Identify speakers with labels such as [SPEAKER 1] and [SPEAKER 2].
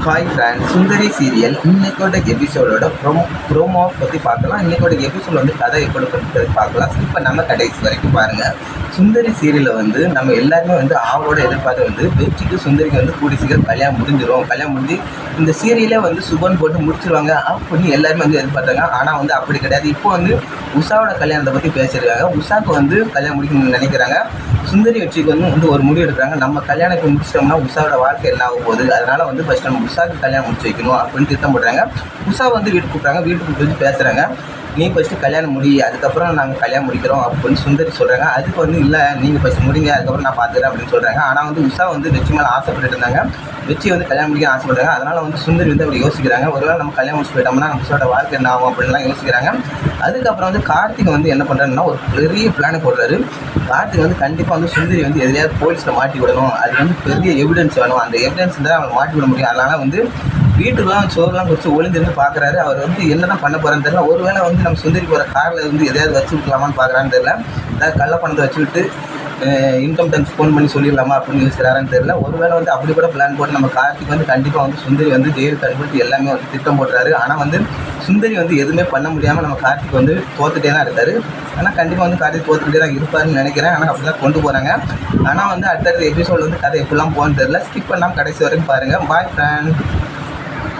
[SPEAKER 1] Hi friends, சுந்தரி serial இன்னைக்கோட எபிசோடோட promo பற்றி பார்க்கலாம். இன்னைக்கோட எபிசோட் வந்து கதை எப்படி பார்க்கலாம். ஸ்கிப் பண்ணாமல் கடைசி வரைக்கும் பாருங்கள். சுந்தரி சீரியலில் வந்து நம்ம எல்லாருமே வந்து அவளோட எதிர்பார்த்து வந்து வெற்றிக்கு சுந்தரிக்கு வந்து கூடி சீக்கிரம் கல்யாணம் முடிஞ்சு இந்த சீரியலே வந்து சுபன் போட்டு முடிச்சிருவாங்க அப்படின்னு எல்லாருமே வந்து எதிர்பார்த்தாங்க. ஆனால் வந்து அப்படி கிடையாது. இப்போ வந்து உஷாவோட கல்யாணத்தை பற்றி பேசியிருக்காங்க. உஷாவுக்கு வந்து கல்யாணம் முடிக்கணும்னு நினைக்கிறாங்க. சுந்தரி வெற்றிக்கு வந்து ஒரு முடிவு எடுக்கிறாங்க. நம்ம கல்யாணத்தை முடிச்சிட்டோம்னா உஷாவோட வாழ்க்கை என்ன ஆக போகுது, அதனால் வந்து ஃபஸ்ட் நம்ம உஷாவுக்கு கல்யாணம் முடிச்சு வைக்கணும் அப்படின்னு திட்டம் போடுறாங்க. உஷா வந்து வீட்டுக்கு கூப்பிட்றாங்க. வீட்டுக்கு கூப்பிட்டு பேசுகிறாங்க. நீ ஃபஸ்ட்டு கல்யாணம் அதுக்கப்புறம் நாங்கள் கல்யாணம் முடிக்கிறோம் அப்படின்னு சுந்தரி சொல்கிறாங்க. அதுக்கு வந்து இல்லை, நீங்கள் ஃபஸ்ட்டு முடிங்க, அதுக்கப்புறம் நான் பார்த்துக்கிறேன் அப்படின்னு சொல்கிறாங்க. ஆனால் வந்து உஷா வந்து வெற்றி மேலே ஆசைப்பட்டு இருந்தாங்க. வெற்றி வந்து கல்யாணம் முடிக்க ஆசைப்படுறாங்க. அதனால் வந்து சுந்தரி வந்து அப்படி யோசிக்கிறாங்க. ஒருவேளை நம்ம கல்யாணம் முடிச்சு போயிட்டோம்னா நம்ம உஷாவோட வாழ்க்கை என்ன ஆகும் அப்படின்லாம் யோசிக்கிறாங்க. அதுக்கப்புறம் வந்து கார்த்திக் வந்து என்ன பண்ணுறாருன்னா ஒரு பெரிய பிளானை போடுறாரு. கார்த்திக் வந்து கண்டிப்பாக வந்து சுந்தரி வந்து எதிலையாவது போலீஸில் மாட்டி விடணும், அது வந்து பெரிய எவிடன்ஸ் வேணும், அந்த எவிடன்ஸ் தான் அவங்க மாட்டி விட முடியும். அதனால் வந்து வீட்டுக்குலாம் சோறுலாம் குடிச்சு ஒளிந்திருந்து பார்க்குறாரு. அவர் வந்து என்ன தான் பண்ண போகிறான்னு தெரியல. ஒருவேளை வந்து நம்ம சுந்தரி போகிற காரில் வந்து எதையாவது வச்சு விட்டுலாமான்னு பார்க்குறான்னு தெரியல. ஏதாவது கள்ள பணத்தை வச்சு விட்டு இன்கம் டேக்ஸ் ஃபோன் பண்ணி சொல்லிடலாமா அப்படின்னு யோசிக்கிறாரான்னு தெரியல. ஒருவேளை வந்து அப்படி கூட பிளான் போட்டு நம்ம கார்த்திக் வந்து கண்டிப்பாக வந்து சுந்தரி வந்து ஜெயிலுக்கு அனுப்பிட்டு எல்லாமே வந்து திட்டம் போடுறாரு. ஆனால் வந்து சுந்தரி வந்து எதுவுமே பண்ண முடியாமல் நம்ம கார்த்திக் வந்து தோத்துட்டே தான் இருக்காரு. ஆனால் கண்டிப்பாக வந்து கார்த்திக் தோத்துக்கிட்டே தான் இருப்பாருன்னு நினைக்கிறேன். ஆனால் அப்படி தான் கொண்டு போகிறாங்க. ஆனால் வந்து அடுத்தடுத்த எபிசோட் வந்து கதை எப்படிலாம் போகணுன்னு தெரியல. ஸ்கிப் பண்ணாமல் கடைசி வரைக்கும் பாருங்கள். பாய் ஃப்ரெண்ட்.